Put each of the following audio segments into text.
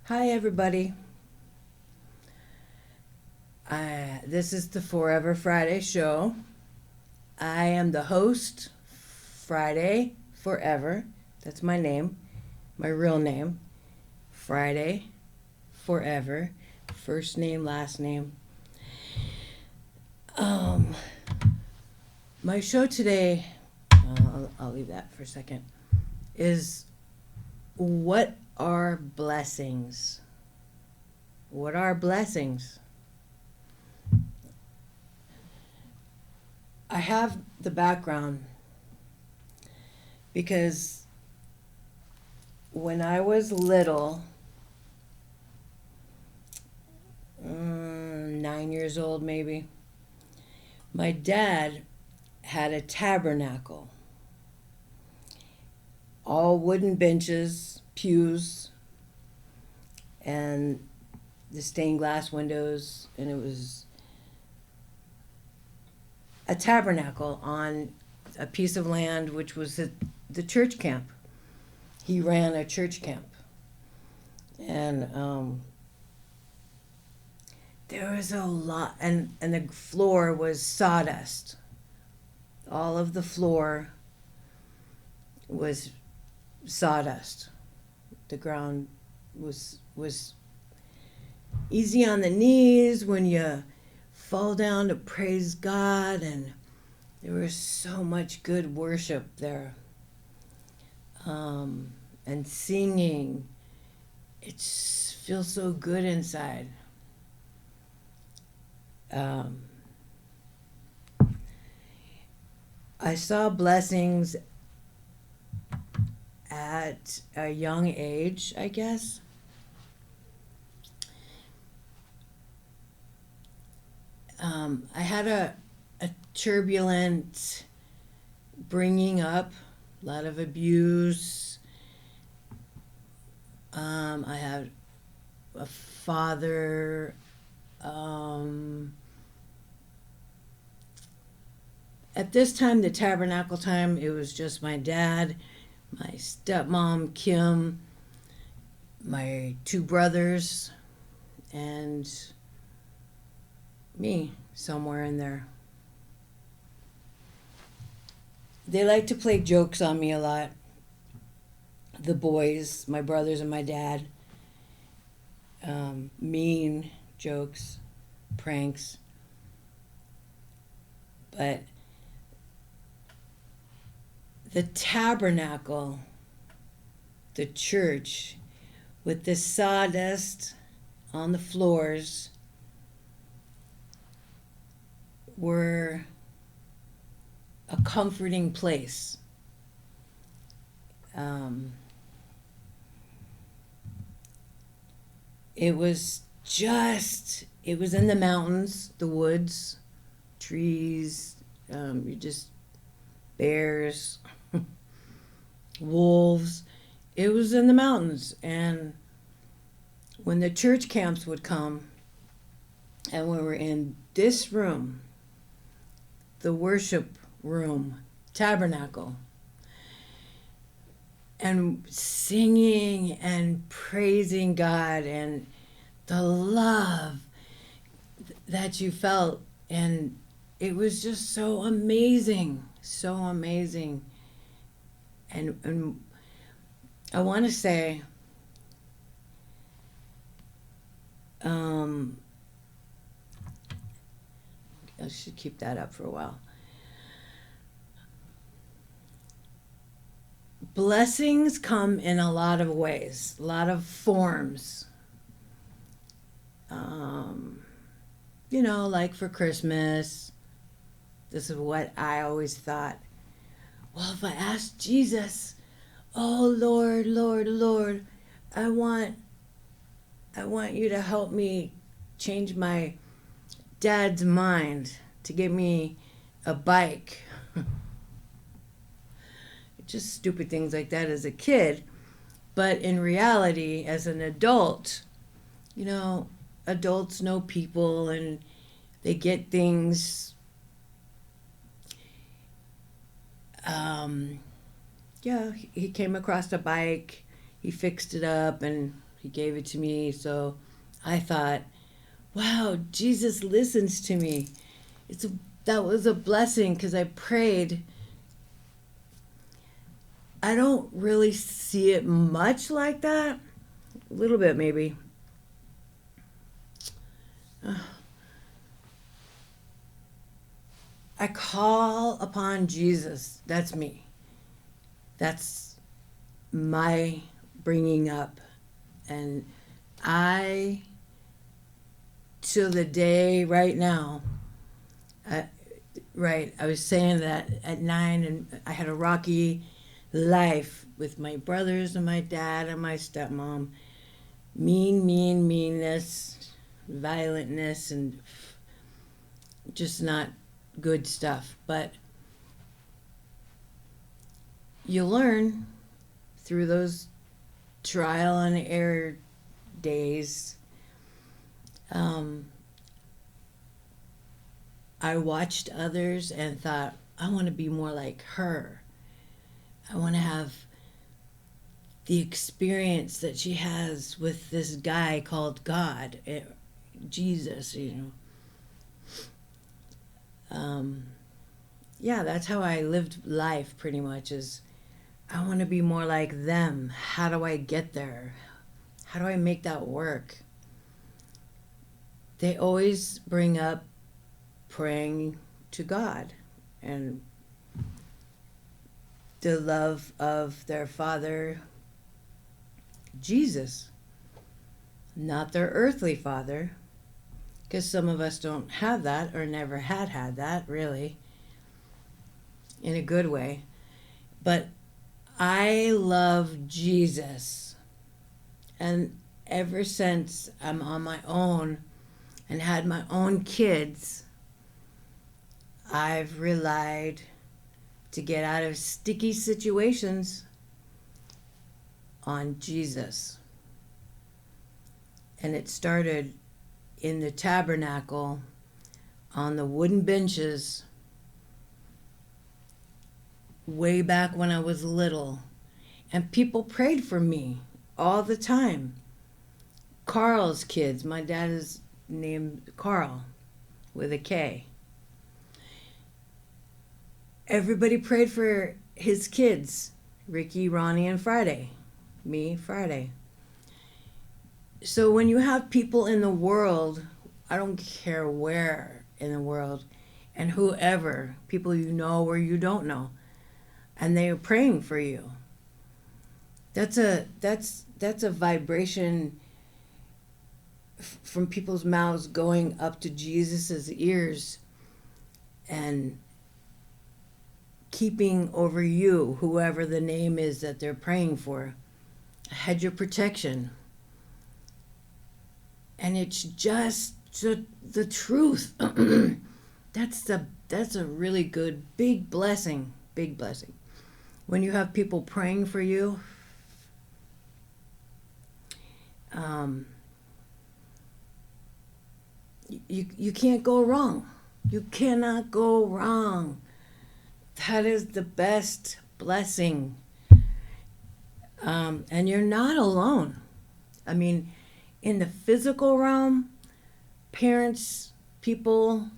Hi, everybody. This is the Forever Friday show. I am the host, Friday Forever. That's my name, my real name. Friday Forever. First name, last name. Um, my show today, I'll leave that for a second, is what are blessings? What are blessings? I have the background because when I was little, 9 years old maybe, my dad had a tabernacle. All wooden benches, pews, and the stained glass windows, and it was a tabernacle on a piece of land which was the church camp. He ran a church camp. And there was a lot, and the floor was sawdust. All of the floor was sawdust. The ground was easy on the knees when you fall down to praise God, and there was so much good worship there, and singing. It feels so good inside. I saw blessings at a young age, I guess. I had a turbulent bringing up, a lot of abuse. I had a father. At this time, the tabernacle time, it was just my dad, my stepmom, Kim, my two brothers, and me somewhere in there. They like to play jokes on me a lot. The boys, my brothers and my dad. Mean jokes, pranks. But the tabernacle, the church, with the sawdust on the floors, were a comforting place. It was in the mountains, the woods, trees, you just bears, wolves. It was in the mountains. And when the church camps would come, and we were in this room, the worship room, tabernacle, and singing and praising God, and the love that you felt, and it was just so amazing, so amazing. And I want to say, I should keep that up for a while. Blessings come in a lot of ways, a lot of forms. Like for Christmas, this is what I always thought. Well, if I ask Jesus, oh Lord, Lord, Lord, I want you to help me change my dad's mind to give me a bike. Just stupid things like that as a kid. But in reality, as an adult, adults know people and they get things. He came across a bike, he fixed it up, and He gave it to me, so I thought, wow, Jesus listens to me. That was a blessing because I prayed. I don't really see it much like that. A little bit, maybe. I call upon Jesus. That's me. That's my bringing up. And I, to the day right now, right, I was saying that at 9, and I had a rocky life with my brothers and my dad and my stepmom. Meanness, violentness, and just not good stuff. But you learn through those trial and error days. I watched others and thought, I want to be more like her. I want to have the experience that she has with this guy called God, Jesus, yeah, that's how I lived life pretty much, is I want to be more like them. How do I get there? How do I make that work? They always bring up praying to God and the love of their father, Jesus, not their earthly father, because some of us don't have that or never had that, really, in a good way. But I love Jesus. And ever since I'm on my own and had my own kids, I've relied to get out of sticky situations on Jesus. And it started in the tabernacle on the wooden benches way back when I was little. And people prayed for me all the time. Carl's kids, my dad is named Carl with a K. Everybody prayed for his kids, Ricky, Ronnie, and Friday. Me, Friday. So when you have people in the world, I don't care where in the world, and whoever, people you know or you don't know, and they are praying for you, that's a vibration from people's mouths going up to Jesus's ears and keeping over you, whoever the name is that they're praying for, a hedge of protection. And it's just the truth. That's a really good, big blessing. When you have people praying for you, you can't go wrong. You cannot go wrong. That is the best blessing. And you're not alone. I mean, in the physical realm, parents, people,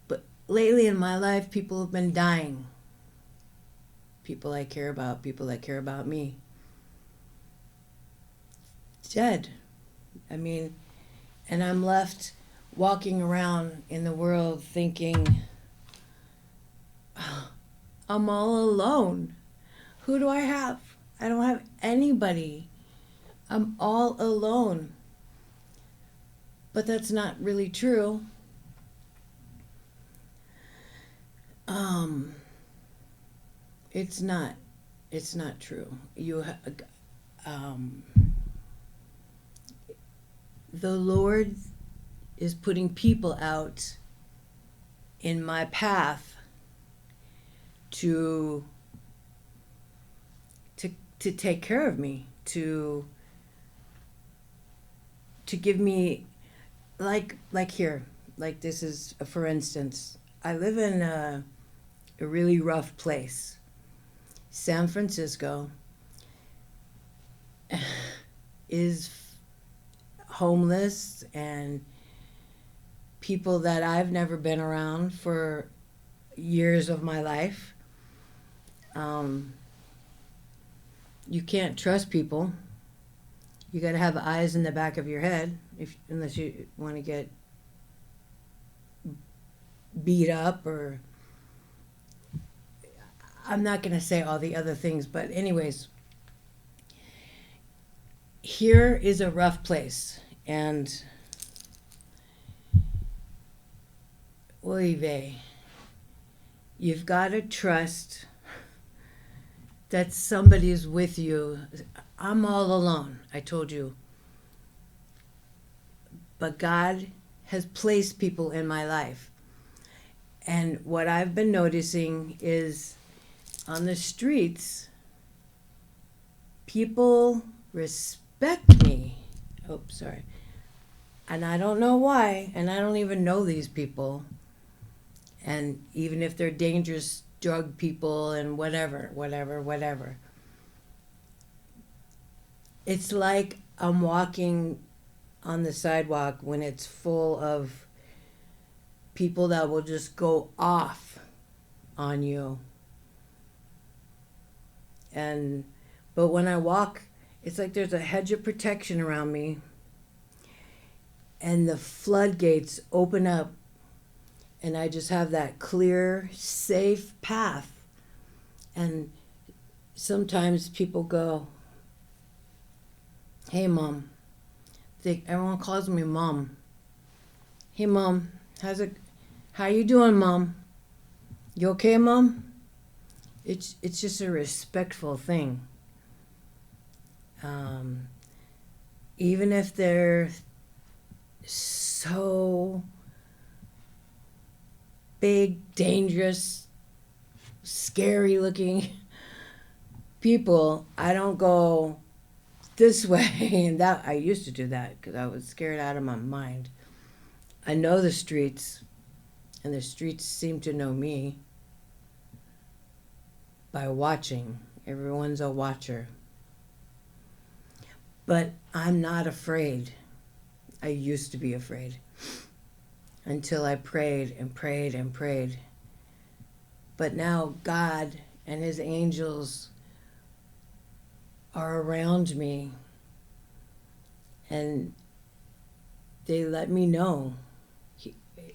but lately in my life, people have been dying. People I care about, people that care about me. Dead. I mean, and I'm left walking around in the world thinking, oh, I'm all alone. Who do I have? I don't have anybody. I'm all alone. But that's not really true. It's not true. The Lord is putting people out in my path to take care of me, to give me, like here, like this is, for instance, I live in a really rough place, San Francisco. is homeless and people that I've never been around for years of my life. You can't trust people. You got to have eyes in the back of your head, unless you want to get beat up, or I'm not going to say all the other things, but anyways, here is a rough place, and oy vey, you've got to trust that somebody is with you. I'm all alone, I told you. But God has placed people in my life. And what I've been noticing is on the streets, people respect me. Oh, sorry. And I don't know why, and I don't even know these people. And even if they're dangerous drug people and whatever. It's like I'm walking on the sidewalk when it's full of people that will just go off on you. But when I walk, it's like there's a hedge of protection around me, and the floodgates open up, and I just have that clear, safe path. And sometimes people go, "Hey, Mom." Everyone calls me Mom. "Hey, Mom, how you doing, Mom? You okay, Mom?" It's just a respectful thing. Even if they're so big, dangerous, scary looking people, I don't go this way and that. I used to do that because I was scared out of my mind. I know the streets, and the streets seem to know me by watching. Everyone's a watcher. But I'm not afraid. I used to be afraid until I prayed and prayed and prayed. But now God and his angels are around me, and they let me know.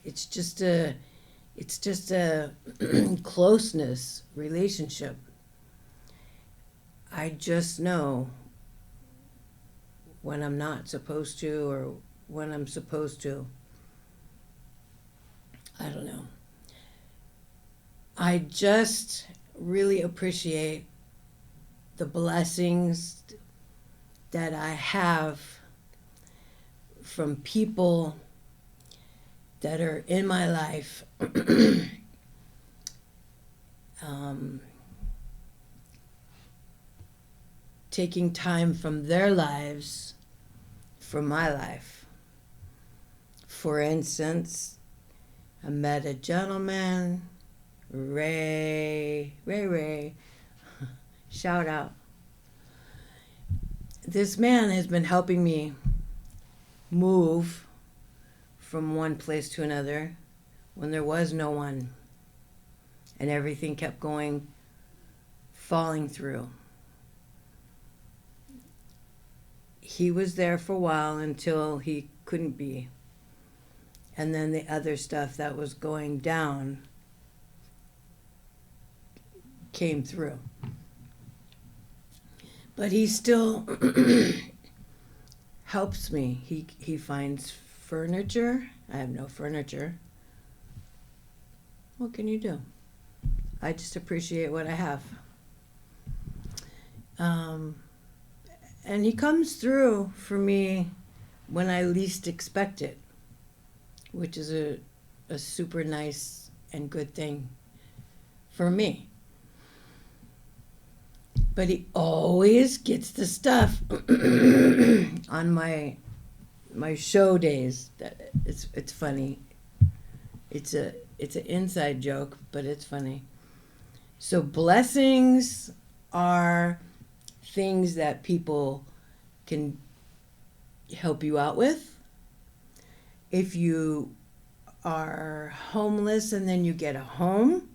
It's just a closeness relationship. I just know when I'm not supposed to or when I'm supposed to. I don't know. I just really appreciate the blessings that I have from people that are in my life. Taking time from their lives for my life. For instance, I met a gentleman, Ray, shout out. This man has been helping me move from one place to another when there was no one, and everything kept falling through. He was there for a while until he couldn't be. And then the other stuff that was going down came through. But he still helps me. He finds furniture. I have no furniture. What can you do? I just appreciate what I have. And he comes through for me when I least expect it, which is a super nice and good thing for me. But he always gets the stuff on my show days. It's funny. It's an inside joke, but it's funny. So blessings are things that people can help you out with. If you are homeless and then you get a home.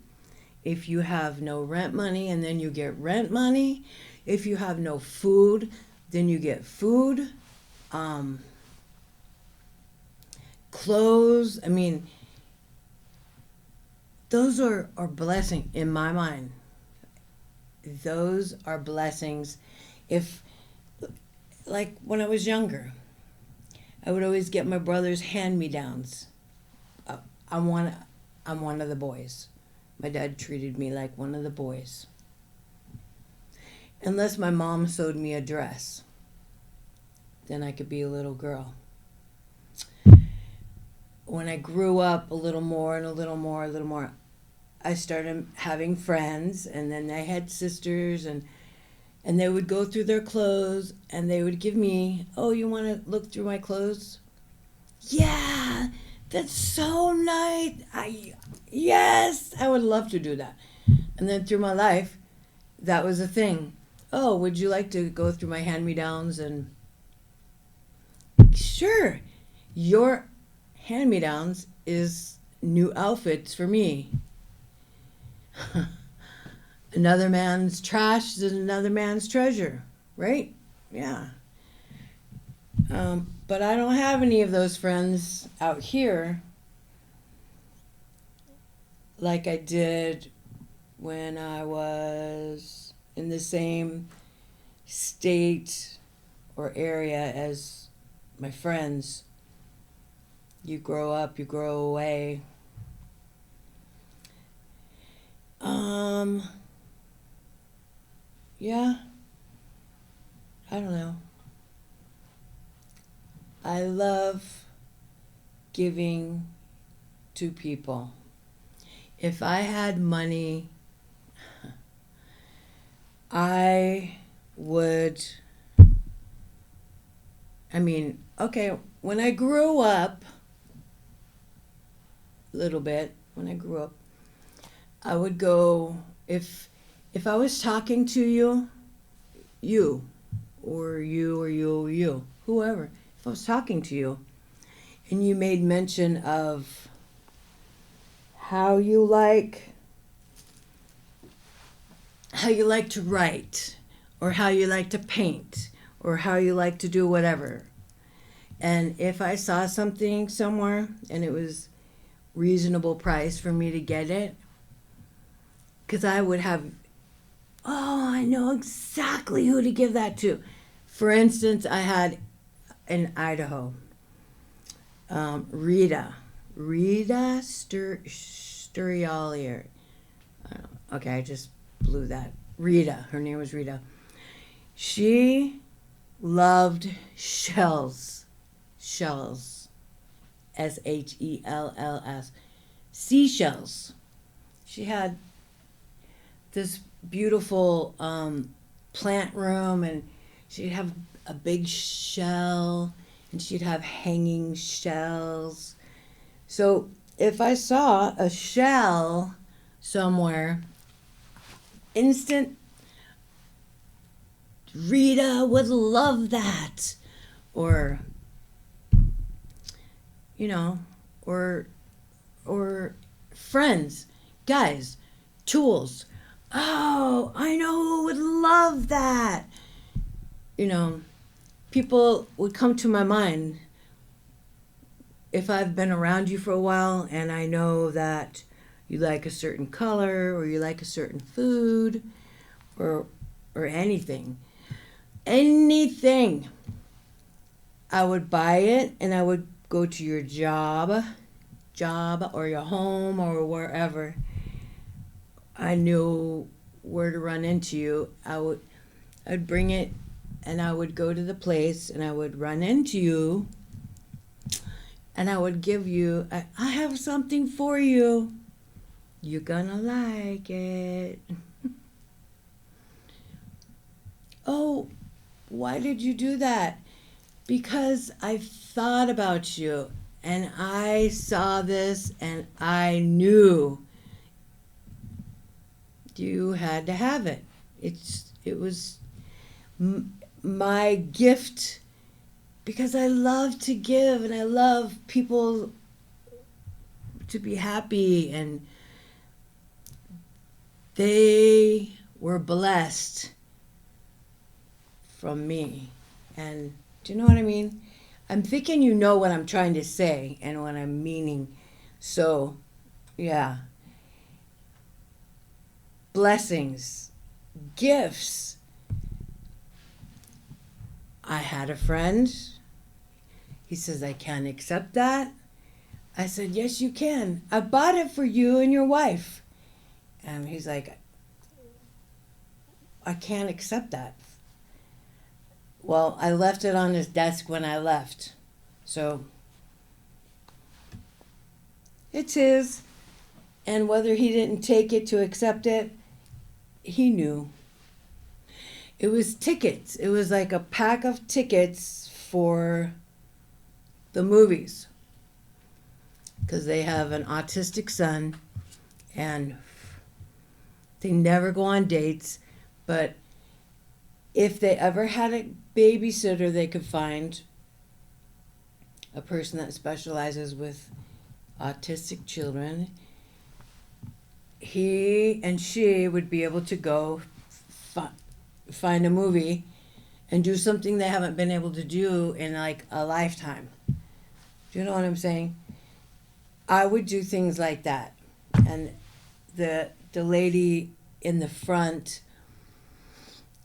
If you have no rent money and then you get rent money. If you have no food, then you get food. Clothes. I mean, those are blessings in my mind. Those are blessings. If, like when I was younger, I would always get my brother's hand-me-downs. I'm one of the boys. My dad treated me like one of the boys. Unless my mom sewed me a dress, then I could be a little girl. When I grew up a little more, I started having friends, and then I had sisters, and they would go through their clothes, and they would give me, oh, you want to look through my clothes? Yeah, that's so nice. Yes, I would love to do that. And then through my life, that was a thing. Oh, would you like to go through my hand-me-downs? And sure, your hand-me-downs is new outfits for me. Another man's trash is another man's treasure, right? Yeah. But I don't have any of those friends out here like I did when I was in the same state or area as my friends. You grow up, you grow away. Yeah, I don't know. I love giving to people. If I had money, I would, okay, when I grew up, a little bit, when I grew up, I would go, if I was talking to you, whoever, if I was talking to you, and you made mention of how you like to write, or how you like to paint, or how you like to do whatever. And if I saw something somewhere and it was reasonable price for me to get it, because I would have, I know exactly who to give that to. For instance, I had in Idaho, Rita Sturriolier. Okay, I just blew that. Rita, her name was Rita. She loved shells, SHELLS, seashells. She had this beautiful plant room, and she'd have a big shell, and she'd have hanging shells. So if I saw a shell somewhere, instant, Rita would love that. Or, or friends, guys, tools. Oh, I know who would love that. People would come to my mind if I've been around you for a while and I know that you like a certain color or you like a certain food or anything. Anything. I would buy it and I would go to your job or your home or wherever. I knew where to run into you. I'd bring it and I would go to the place and I would run into you and I would give you, I have something for you. You're gonna like it. Oh, why did you do that? Because I thought about you and I saw this and I knew you had to have it. It was my gift because I love to give and I love people to be happy, and they were blessed from me. And do you know what I mean? I'm thinking you know what I'm trying to say and what I'm meaning. So, yeah. Blessings, gifts. I had a friend. He says, I can't accept that. I said, yes, you can. I bought it for you and your wife. And he's like, I can't accept that. Well, I left it on his desk when I left. So it's his. And whether he didn't take it to accept it, he knew. It was tickets. It was like a pack of tickets for the movies. Because they have an autistic son and they never go on dates. But if they ever had a babysitter they could find, a person that specializes with autistic children, he and she would be able to go find a movie and do something they haven't been able to do in like a lifetime. Do you know what I'm saying? I would do things like that. And the lady in the front,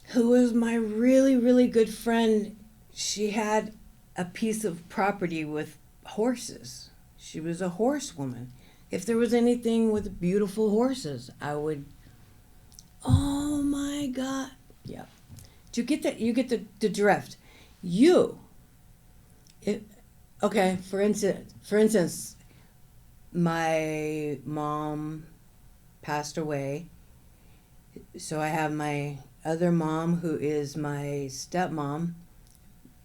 who was my really, really good friend, she had a piece of property with horses. She was a horsewoman. If there was anything with beautiful horses, I would, oh my God. Yeah. Do you get that? You get the drift. Okay, for instance, my mom passed away. So I have my other mom, who is my stepmom.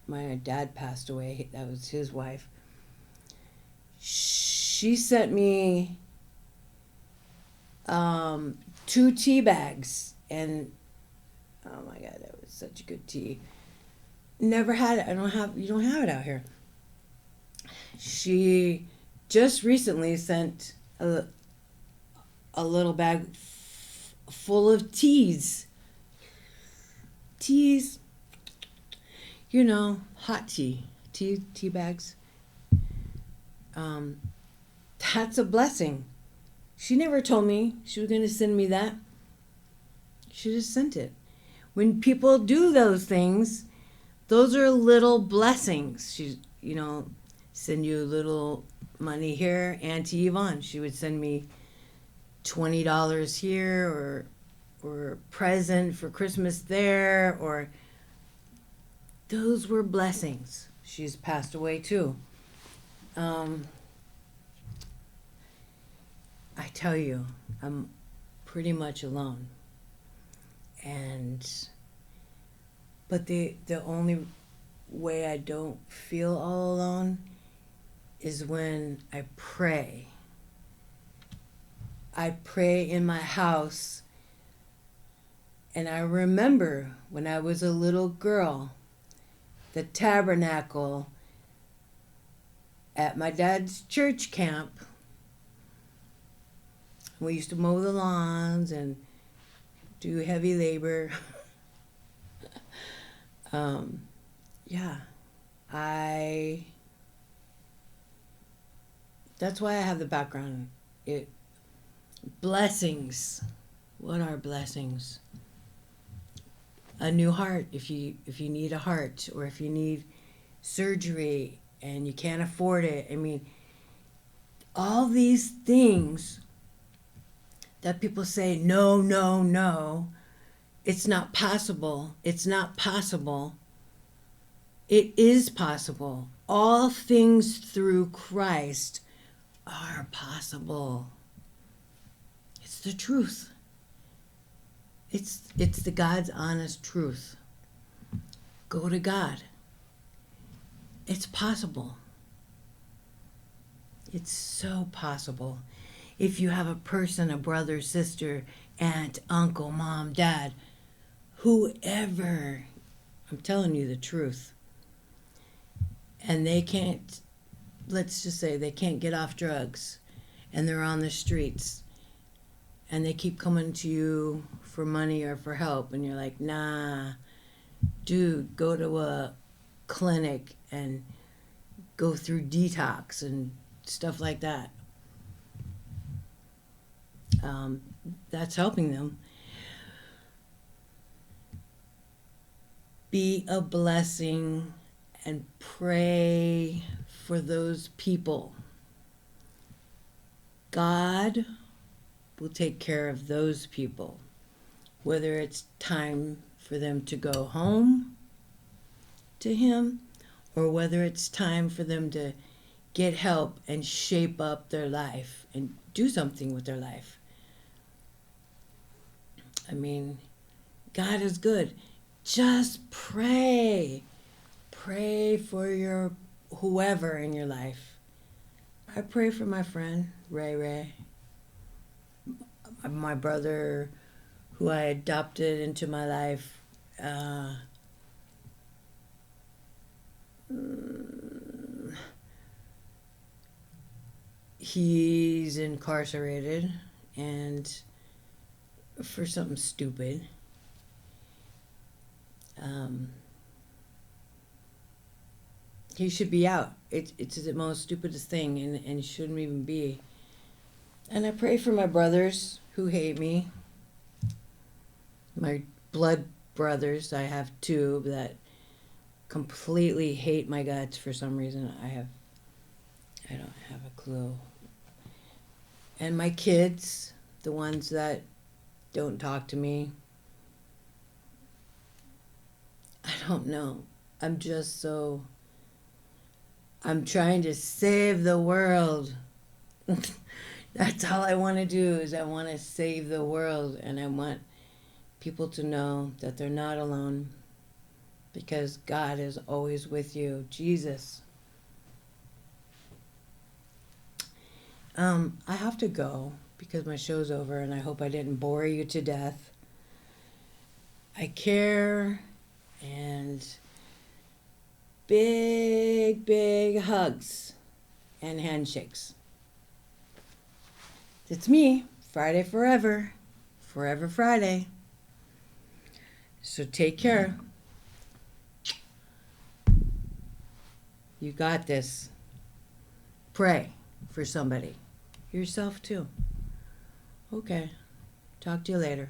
My dad passed away. That was his wife. She sent me 2 tea bags, and oh my God, that was such a good tea. Never had it. You don't have it out here. She just recently sent a little bag full of teas. Teas. You know, hot tea bags. That's a blessing. She never told me she was going to send me that. She just sent it. When people do those things, those are little blessings. She, send you a little money here. Auntie Yvonne, she would send me $20 here, or a present for Christmas there, or those were blessings. She's passed away too. I tell you, I'm pretty much alone. But the only way I don't feel all alone is when I pray. I pray in my house, and I remember when I was a little girl, the tabernacle at my dad's church camp. We used to mow the lawns and do heavy labor. That's why I have the background. Blessings. What are blessings? A new heart, if you need a heart, or if you need surgery and you can't afford it. I mean, all these things that people say, no, no, no, it's not possible. It's not possible. It is possible. All things through Christ are possible. It's the truth. It's the God's honest truth. Go to God. It's possible. It's so possible. If you have a person, a brother, sister, aunt, uncle, mom, dad, whoever, I'm telling you the truth. and they can't, let's just say they can't get off drugs, and they're on the streets, and they keep coming to you for money or for help, and you're like, nah, dude, go to a clinic and go through detox and stuff like that. That's helping them. Be a blessing and pray for those people. God will take care of those people, whether it's time for them to go home to Him or whether it's time for them to get help and shape up their life and do something with their life. I mean, God is good. Just pray. Pray for your whoever in your life. I pray for my friend, Ray. My brother, who I adopted into my life. He's incarcerated and for something stupid. He should be out. It's the most stupidest thing and shouldn't even be. And I pray for my brothers who hate me. My blood brothers, I have two that completely hate my guts for some reason. I don't have a clue. And my kids, the ones that don't talk to me, I don't know. I'm trying to save the world. That's all I want to do is I want to save the world, and I want people to know that they're not alone because God is always with you. Jesus. I have to go because my show's over, and I hope I didn't bore you to death. I care, and big hugs and handshakes. It's me, Friday Forever Friday. So take care. You got this. Pray for somebody. Yourself too. Okay. Talk to you later.